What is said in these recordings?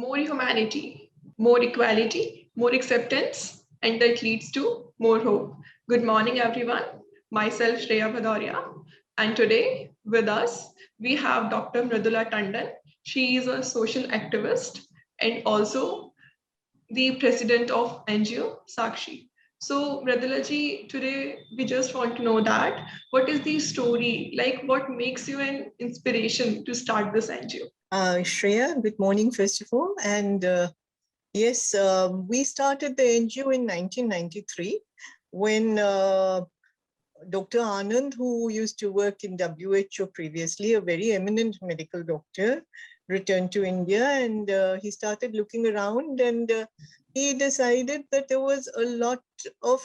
more humanity, more equality, more acceptance, and that leads to more hope. Good morning, everyone. Myself, Shreya Bhadoria, and today with us we have Dr. Mridula Tandon. She is a social activist and also the president of NGO Sakshi. So, Mridula ji, today we just want to know that what is the story, like what makes you an inspiration to start this NGO? Shreya, good morning, first of all. And yes, we started the NGO in 1993 when Dr. Anand, who used to work in WHO previously, a very eminent medical doctor, returned to India, and he started looking around, and he decided that there was a lot of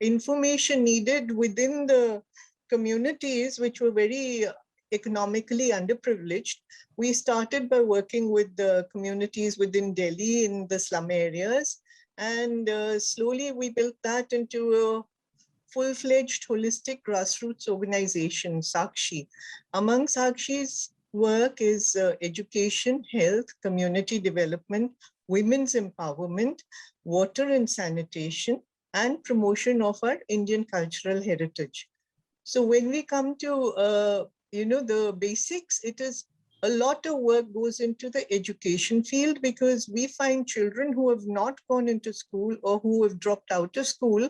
information needed within the communities which were very economically underprivileged. We started by working with the communities within Delhi in the slum areas, and slowly we built that into a full-fledged holistic grassroots organization, Sakshi. Among Sakshi's work is education, health, community development, women's empowerment, water and sanitation, and promotion of our Indian cultural heritage. So when we come to the basics, it is a lot of work goes into the education field, because we find children who have not gone into school or who have dropped out of school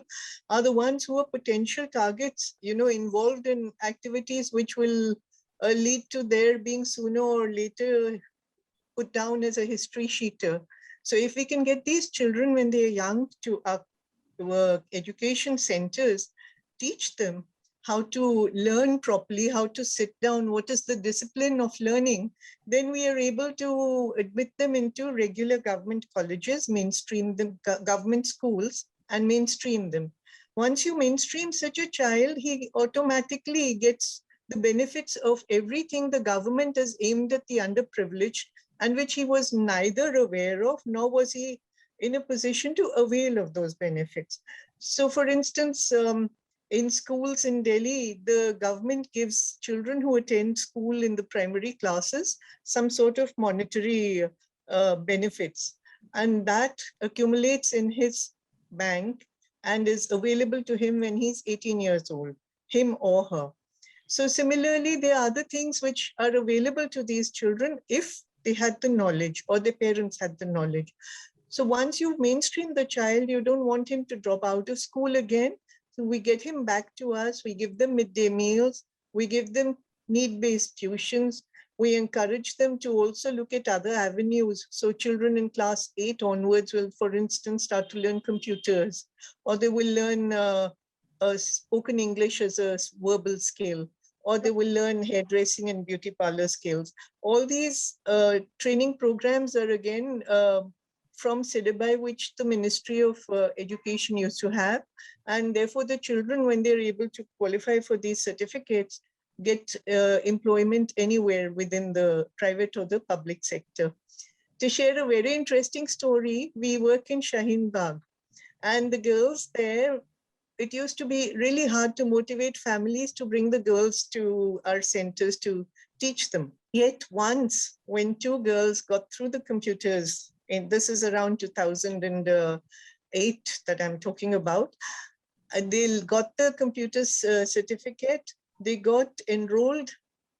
are the ones who are potential targets, involved in activities which will lead to their being sooner or later put down as a history sheeter. So if we can get these children when they are young to our education centers, teach them how to learn properly, how to sit down, what is the discipline of learning, then we are able to admit them into regular government colleges, mainstream them, government schools, and mainstream them. Once you mainstream such a child, he automatically gets the benefits of everything the government has aimed at the underprivileged, and which he was neither aware of, nor was he in a position to avail of those benefits. So for instance, in schools in Delhi, the government gives children who attend school in the primary classes some sort of monetary benefits. And that accumulates in his bank and is available to him when he's 18 years old, him or her. So similarly, there are other things which are available to these children if they had the knowledge or their parents had the knowledge. So once you've mainstreamed the child, you don't want him to drop out of school again. So we get him back to us, we give them midday meals, we give them need-based tuitions, we encourage them to also look at other avenues. So children in class 8 onwards will, for instance, start to learn computers, or they will learn spoken English as a verbal skill, or they will learn hairdressing and beauty parlor skills. All these training programs are again from syllabi which the Ministry of Education used to have. And therefore the children, when they're able to qualify for these certificates, get employment anywhere within the private or the public sector. To share a very interesting story, we work in Shaheen Bagh, and the girls there, it used to be really hard to motivate families to bring the girls to our centers to teach them. Yet once, when 2 girls got through the computers, and this is around 2008 that I'm talking about, they got the computer certificate, they got enrolled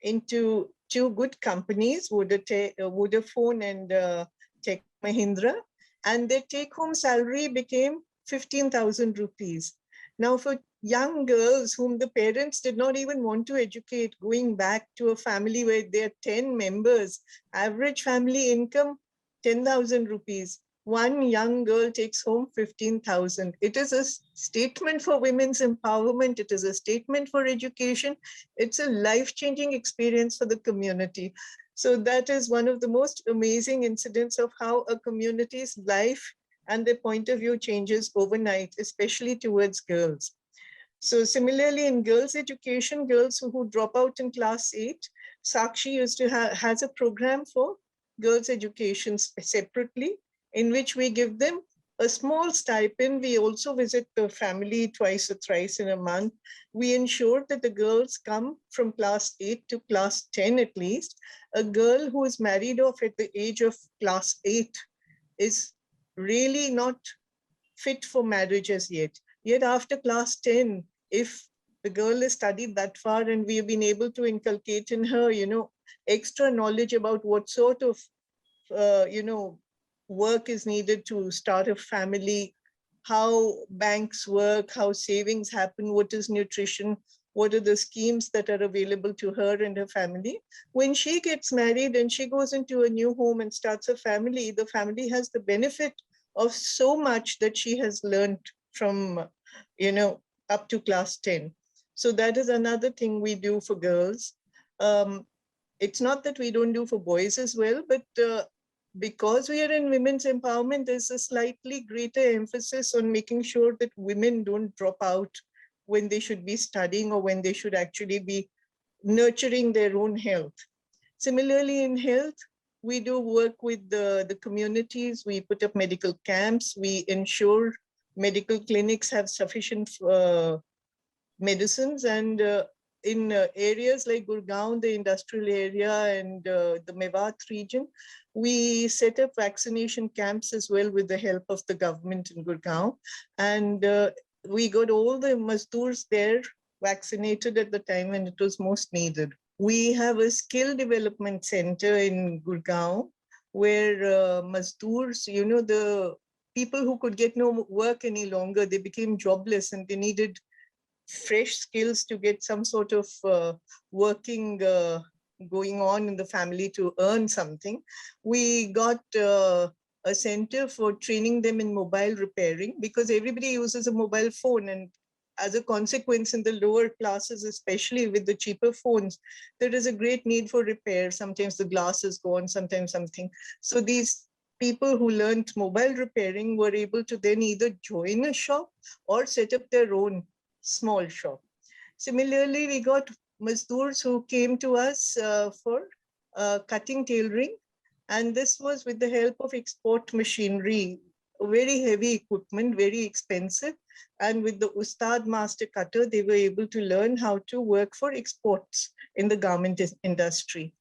into 2 good companies, Vodafone and Tech Mahindra, and their take-home salary became 15,000 rupees. Now for young girls whom the parents did not even want to educate, going back to a family where there are 10 members, average family income 10,000 rupees. One young girl takes home 15,000. It is a statement for women's empowerment. It is a statement for education. It's a life-changing experience for the community. So that is one of the most amazing incidents of how a community's life and their point of view changes overnight, especially towards girls. So similarly, in girls' education, girls who drop out in class 8, Sakshi used to has a program for girls' education separately, in which we give them a small stipend. We also visit the family twice or thrice in a month. We ensure that the girls come from class 8 to class 10 at least. A girl who is married off at the age of class 8 is really not fit for marriage as yet. Yet after class 10, if the girl has studied that far and we have been able to inculcate in her, extra knowledge about what sort of, work is needed to start a family, how banks work, how savings happen, what is nutrition, what are the schemes that are available to her and her family. When she gets married and she goes into a new home and starts a family, the family has the benefit of so much that she has learned from, up to class 10. So that is another thing we do for girls. It's not that we don't do for boys as well, but because we are in women's empowerment, there's a slightly greater emphasis on making sure that women don't drop out when they should be studying or when they should actually be nurturing their own health. Similarly, in health, we do work with the communities. We put up medical camps. We ensure medical clinics have sufficient medicines. And in areas like Gurgaon, the industrial area, and the Mewat region, we set up vaccination camps as well with the help of the government in Gurgaon. And we got all the Mazdoors there vaccinated at the time when it was most needed. We have a skill development center in Gurgaon where Mazdoors, the people who could get no work any longer, they became jobless and they needed fresh skills to get some sort of working going on in the family to earn something. We got a center for training them in mobile repairing, because everybody uses a mobile phone, and as a consequence in the lower classes, especially with the cheaper phones, there is a great need for repair. Sometimes the glass is gone, sometimes something. So these people who learned mobile repairing were able to then either join a shop or set up their own small shop. Similarly, we got Mazdoors who came to us for cutting tailoring. And this was with the help of export machinery, very heavy equipment, very expensive. And with the Ustad master cutter, they were able to learn how to work for exports in the garment industry.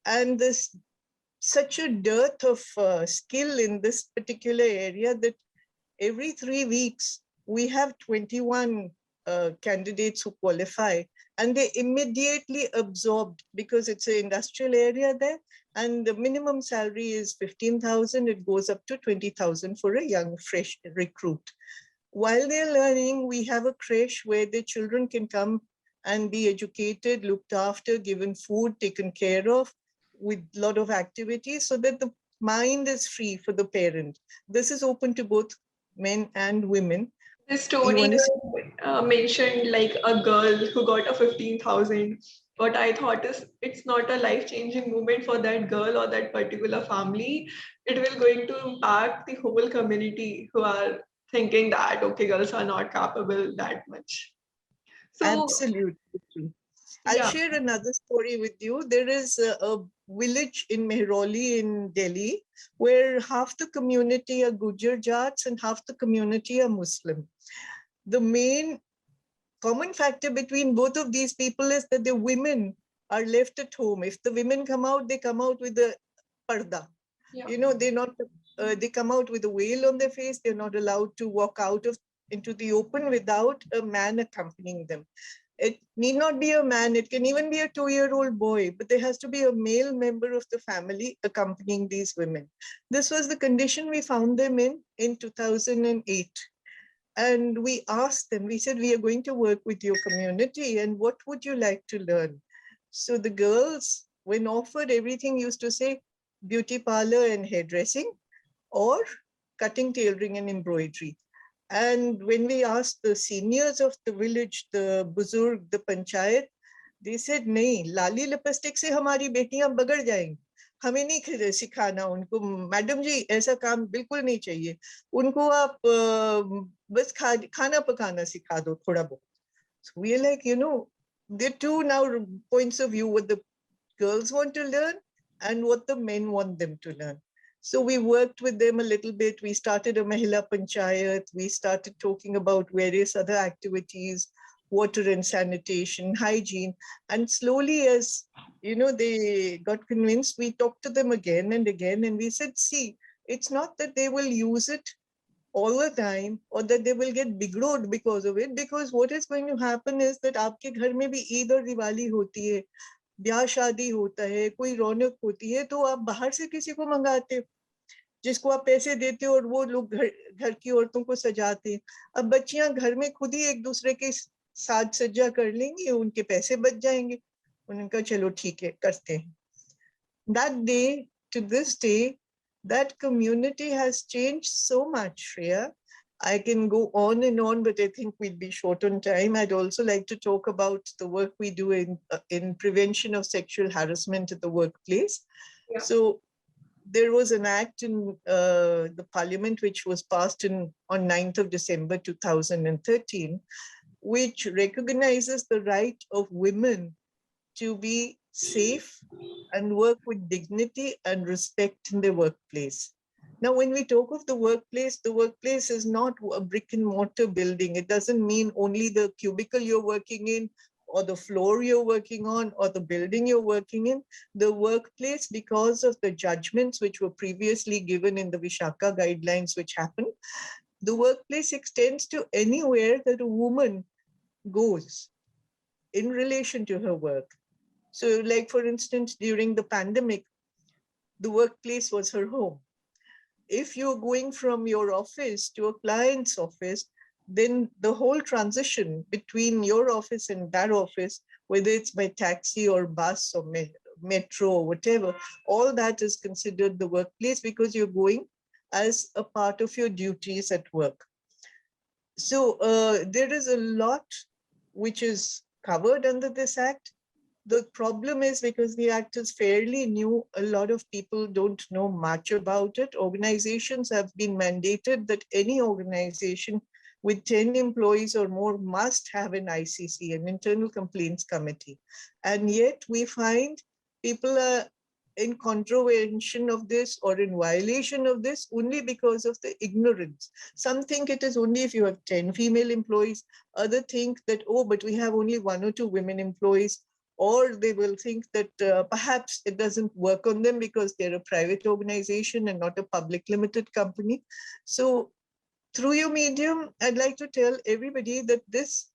And this such a dearth of skill in this particular area that every 3 weeks, we have 21 candidates who qualify, and they immediately absorbed, because it's an industrial area there, and the minimum salary is 15,000. It goes up to 20,000 for a young, fresh recruit. While they're learning, we have a creche where the children can come and be educated, looked after, given food, taken care of, with a lot of activities, so that the mind is free for the parent. This is open to both men and women. The story mentioned like a girl who got a 15,000. What I thought is it's not a life-changing moment for that girl or that particular family. It will going to impact the whole community who are thinking that, okay, girls are not capable that much. So, Absolutely. I'll yeah. share another story with you. There is a village in Mehrauli in Delhi where half the community are Gujar Jats and half the community are Muslim. The main common factor between both of these people is that the women are left at home. If the women come out, they come out with a parda. Yeah. They're not, they come out with a veil on their face. They're not allowed to walk out into the open without a man accompanying them. It need not be a man, it can even be a 2-year-old boy, but there has to be a male member of the family accompanying these women. This was the condition we found them in 2008. And we asked them, we said, we are going to work with your community, and what would you like to learn? So the girls, when offered everything, used to say beauty parlor and hairdressing, or cutting, tailoring, and embroidery. And when we asked the seniors of the village, the buzurg, the panchayat, they said, nahi, lali lipstick se hamari betiyan bagad jayenge. हमें नहीं सिखाना उनको, madam जी ऐसा काम बिल्कुल नहीं चाहिए, उनको आप बस खाना पकाना सिखा दो थोड़ा बहुत. So we are like, there are two now points of view, what the girls want to learn and what the men want them to learn. So we worked with them a little bit. We started a Mahila Panchayat. We started talking about various other activities, water and sanitation, hygiene. And slowly, as they got convinced, we talked to them again and again. And we said, see, It's not that they will use it all the time or that they will get bigroed because of it, because what is going to happen is that आपके घर में भी ईद और दिवाली होती है, ब्याह शादी होता है, कोई रौनक होती है, तो आप बाहर से किसी को मंगाते हो जिसको आप पैसे देते हो और वो लोग घर की औरतों को सजाते हैं। अब बच्चियां घर में खुद ही एक दूसरे के साज सज्जा कर लेंगी, उनके पैसे बच जाएंगे, उनका चलो ठीक है करते हैं। That day to this day, that community has changed so much, Shreya. I can go on and on, but I think we'd be short on time. I'd also like to talk about the work we do in prevention of sexual harassment at the workplace. Yeah. So there was an act in the parliament which was passed on 9th of December 2013, which recognizes the right of women to be safe and work with dignity and respect in their workplace. Now, when we talk of the workplace is not a brick and mortar building. It doesn't mean only the cubicle you're working in or the floor you're working on or the building you're working in. The workplace, because of the judgments which were previously given in the Vishaka guidelines which happened, the workplace extends to anywhere that a woman goes in relation to her work. So like, for instance, during the pandemic, the workplace was her home. If you're going from your office to a client's office, then the whole transition between your office and that office, whether it's by taxi or bus or metro or whatever, all that is considered the workplace because you're going as a part of your duties at work. So there is a lot which is covered under this act. The problem is because the act is fairly new, a lot of people don't know much about it. Organizations have been mandated that any organization with 10 employees or more must have an ICC, an internal complaints committee. And yet we find people are in contravention of this or in violation of this only because of the ignorance. Some think it is only if you have 10 female employees. Others think that, oh, but we have only 1 or 2 women employees. Or they will think that perhaps it doesn't work on them because they're a private organization and not a public limited company. So through your medium, I'd like to tell everybody that this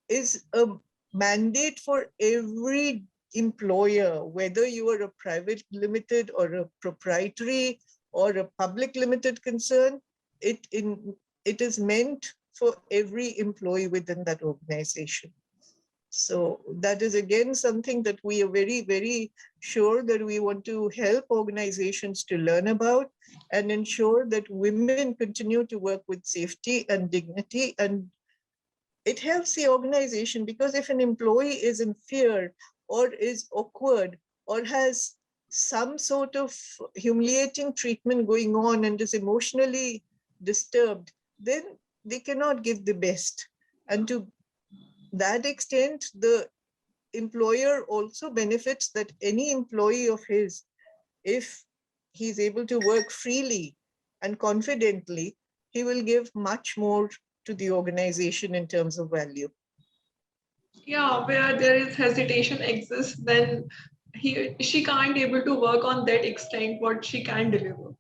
is a mandate for every employer, whether you are a private limited or a proprietary or a public limited concern. It is meant for every employee within that organization. So that is again something that we are very, very sure that we want to help organizations to learn about and ensure that women continue to work with safety and dignity. And it helps the organization because if an employee is in fear or is awkward or has some sort of humiliating treatment going on and is emotionally disturbed, then they cannot give the best. And to that extent, the employer also benefits that any employee of his, if he's able to work freely and confidently, he will give much more to the organization in terms of value. Yeah, where there is hesitation exists, then she can't able to work on that extent what she can deliver.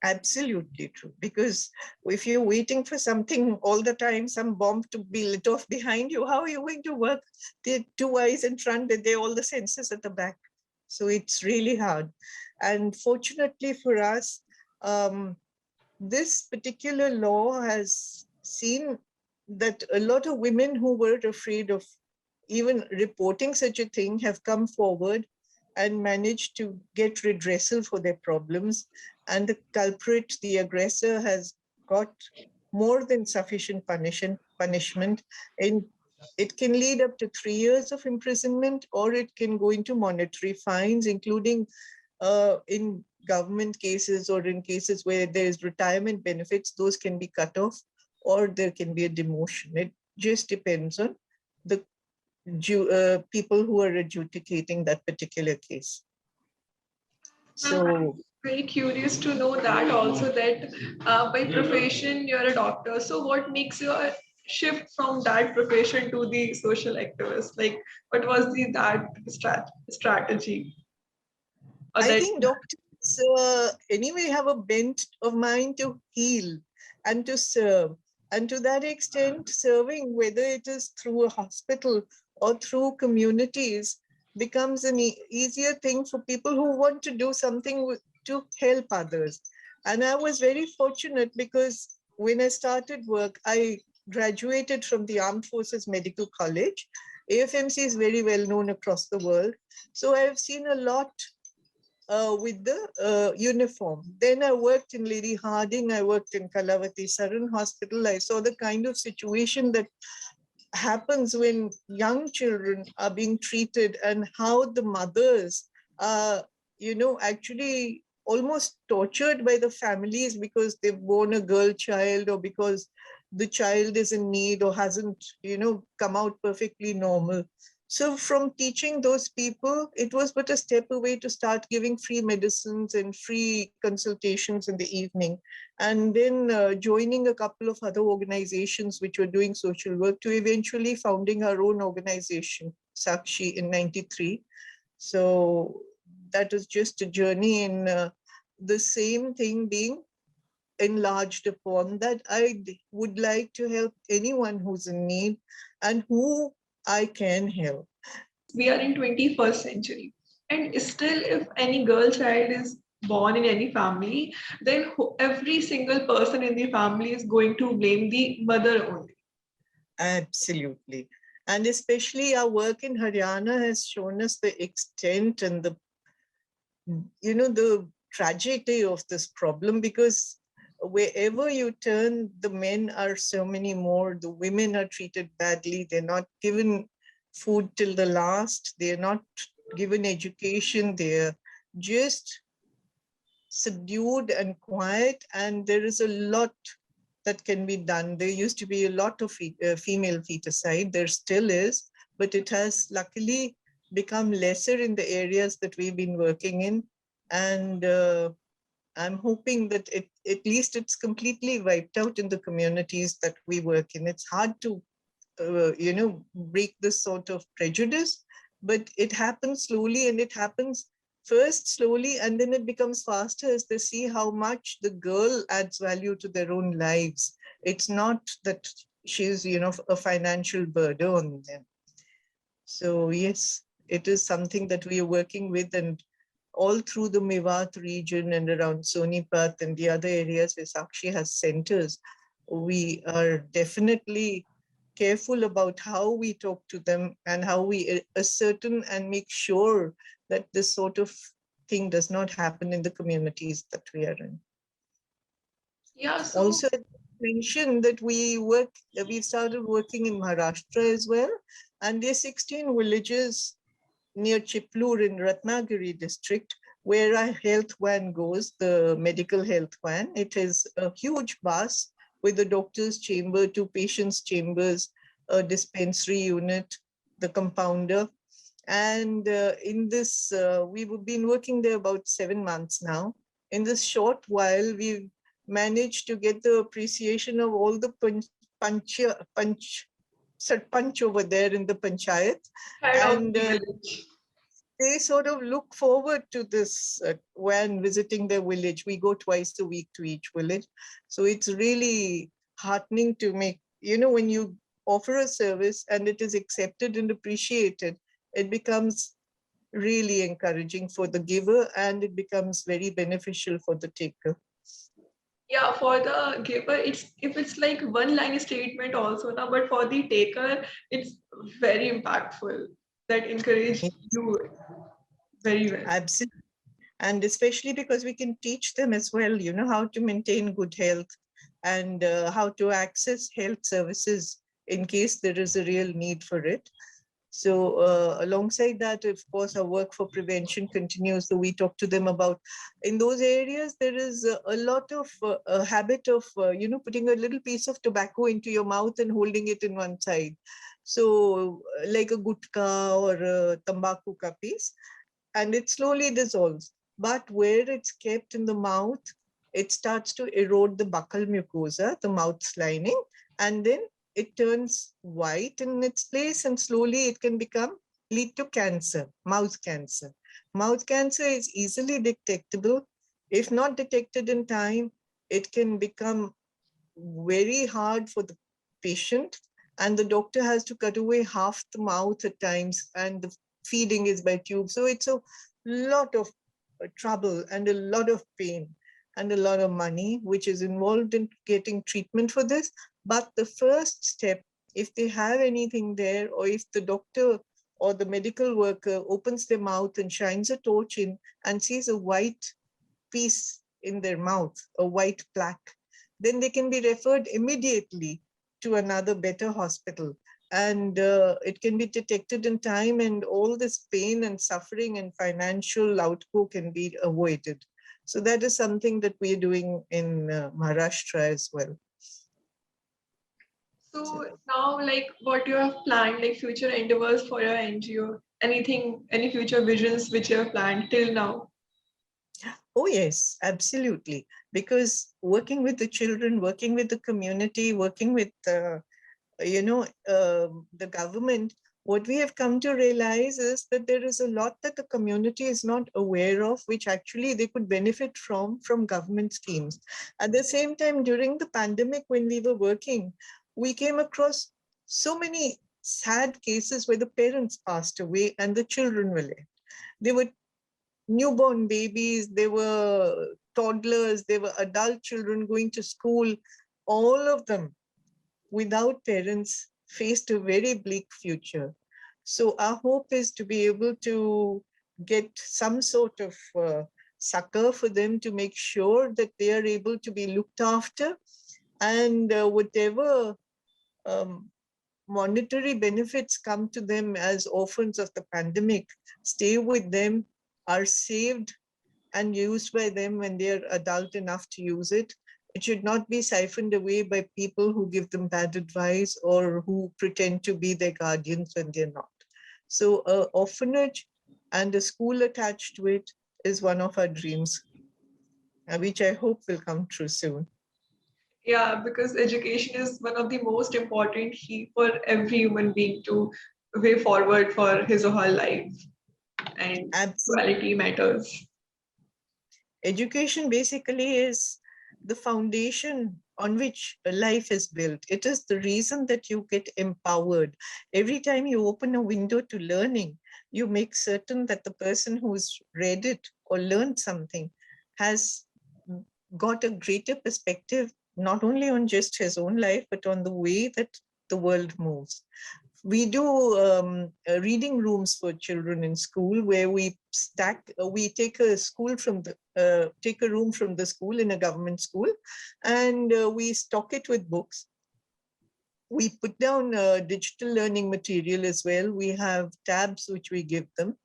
Absolutely true. Because if you're waiting for something all the time, some bomb to be lit off behind you, how are you going to work? There are 2 eyes in front and they're all the senses at the back. So it's really hard. And fortunately for us, this particular law has seen that a lot of women who were afraid of even reporting such a thing have come forward and managed to get redressal for their problems. And the culprit, the aggressor, has got more than sufficient punishment. And it can lead up to 3 years of imprisonment, or it can go into monetary fines, including in government cases or in cases where there is retirement benefits, those can be cut off, or there can be a demotion. It just depends on the people who are adjudicating that particular case. So very curious to know that also that by profession you're a doctor. So what makes you shift from that profession to the social activist? Like what was that strategy? I think doctors anyway have a bent of mind to heal and to serve. And to that extent, serving, whether it is through a hospital or through communities, becomes an easier thing for people who want to do something to help others. And I was very fortunate because when I started work, I graduated from the Armed Forces Medical College. AFMC is very well known across the world. So I've seen a lot with the uniform. Then I worked in Lady Harding, I worked in Kalavati Saran Hospital. I saw the kind of situation that happens when young children are being treated and how the mothers are, actually almost tortured by the families because they've born a girl child or because the child is in need or hasn't, come out perfectly normal. So from teaching those people, it was but a step away to start giving free medicines and free consultations in the evening. And then joining a couple of other organizations which were doing social work to eventually founding our own organization, Sakshi, in 93. So that was just a journey in the same thing being enlarged upon, that I would like to help anyone who's in need and who I can help. We are in 21st century, and still if any girl child is born in any family, then every single person in the family is going to blame the mother only. Absolutely. And especially our work in Haryana has shown us the extent and the tragedy of this problem, because wherever you turn, the men are so many more, the women are treated badly, they're not given food till the last, they're not given education, they're just subdued and quiet, and there is a lot that can be done. There used to be a lot of female feticide, there still is, but it has luckily become lesser in the areas that we've been working in. And I'm hoping that at least it's completely wiped out in the communities that we work in. It's hard to, break this sort of prejudice, but it happens slowly, and it happens first slowly, and then it becomes faster as they see how much the girl adds value to their own lives. It's not that she's, a financial burden on them. So yes, it is something that we are working with, and all through the Mewat region and around Sonipat and the other areas where Sakshi has centers, we are definitely careful about how we talk to them and how we ascertain and make sure that this sort of thing does not happen in the communities that we are in. Yeah, so also mention that we've started working in Maharashtra as well, and there are 16 villages near Chiplur in Ratnagiri district, where our health van goes, the medical health van. It is a huge bus with a doctor's chamber, 2 patients' chambers, a dispensary unit, the compounder. And in this, we've been working there about 7 months now. In this short while, we've managed to get the appreciation of all the punch over there in the panchayat. head of And the village. they sort of look forward to this when visiting their village. We go twice a week to each village. So it's really heartening to make, when you offer a service and it is accepted and appreciated, it becomes really encouraging for the giver, and it becomes very beneficial for the taker. Yeah, for the giver, if it's like one line statement also now, but for the taker, it's very impactful. That encourage you very well. Absolutely. And especially because we can teach them as well, how to maintain good health and how to access health services in case there is a real need for it. So alongside that, of course, our work for prevention continues. So we talk to them about, in those areas, there is a lot of a habit of, putting a little piece of tobacco into your mouth and holding it in one side. So like a gutka or a tambaku ka piece, and it slowly dissolves. But where it's kept in the mouth, it starts to erode the buccal mucosa, the mouth's lining, and then it turns white in its place, and slowly it can lead to cancer, mouth cancer. Mouth cancer is easily detectable If not detected in time, it can become very hard for the patient, and the doctor has to cut away half the mouth at times, and the feeding is by tube. So it's a lot of trouble and a lot of pain and a lot of money which is involved in getting treatment for this. But the first step, if they have anything there, or if the doctor or the medical worker opens their mouth and shines a torch in and sees a white piece in their mouth, a white plaque, then they can be referred immediately to another better hospital. And it can be detected in time, and all this pain and suffering and financial outgo can be avoided. So that is something that we are doing in Maharashtra as well. So now, like, what you have planned, like future endeavors for your NGO, anything, any future visions which you have planned till now? Oh, yes, absolutely. Because working with the children, working with the community, working with the government, what we have come to realize is that there is a lot that the community is not aware of, which actually they could benefit from government schemes. At the same time, during the pandemic, when we were working, we came across so many sad cases where the parents passed away and the children were left. They were newborn babies, they were toddlers, they were adult children going to school, all of them without parents faced a very bleak future. So our hope is to be able to get some sort of succor for them to make sure that they are able to be looked after, and whatever um, monetary benefits come to them as orphans of the pandemic stay with them, are saved and used by them when they are adult enough to use it. It should not be siphoned away by people who give them bad advice or who pretend to be their guardians when they're not. So an orphanage and a school attached to it is one of our dreams, which I hope will come true soon. Yeah, because education is one of the most important key for every human being to way forward for his or her life, and Absolutely. quality matters. Education basically is the foundation on which a life is built. It is the reason that you get empowered. Every time you open a window to learning, you make certain that the person who's read it or learned something has got a greater perspective, not only on just his own life, but on the way that the world moves. We do reading rooms for children in school, where we take a take a room from the school in a government school, and we stock it with books. We put down digital learning material as well. We have tabs which we give them.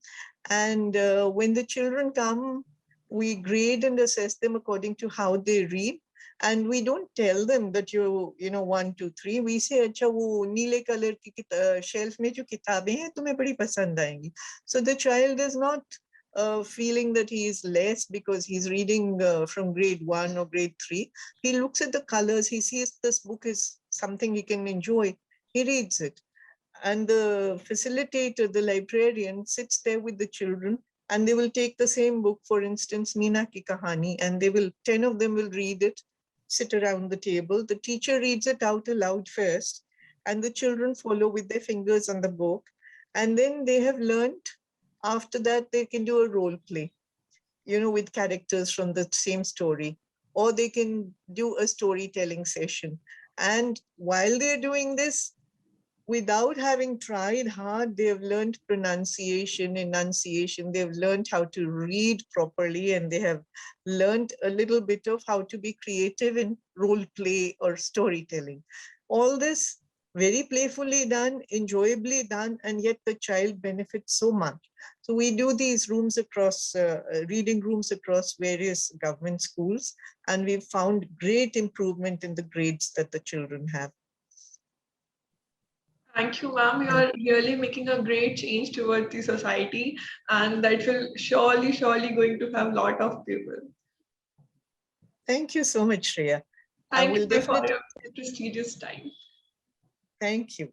And when the children come, we grade and assess them according to how they read. And we don't tell them that you know, 1, 2, 3. We say, अच्छा वो नीले color की shelf में जो किताबें हैं तुम्हें बड़ी पसंद आएंगी. So the child is not feeling that he is less because he's reading from grade 1 or grade 3. He looks at the colors, he sees this book is something he can enjoy, he reads it. And the facilitator, the librarian, sits there with the children, and they will take the same book, for instance, Meena Ki Kahani, and 10 of them will read it, sit around the table. The teacher reads it out aloud first, and the children follow with their fingers on the book. And then they have learned, after that, they can do a role play, you know, with characters from the same story, or they can do a storytelling session. And while they're doing this, without having tried hard, they've learned pronunciation, enunciation, they've learned how to read properly, and they have learned a little bit of how to be creative in role play or storytelling. All this very playfully done, enjoyably done, and yet the child benefits so much. So we do these rooms across, reading rooms across various government schools, and we've found great improvement in the grades that the children have. Thank you, ma'am. You are really making a great change towards the society, and that will surely going to have a lot of people. Thank you so much, Shreya. I Thank will you for definitely. your prestigious time. Thank you.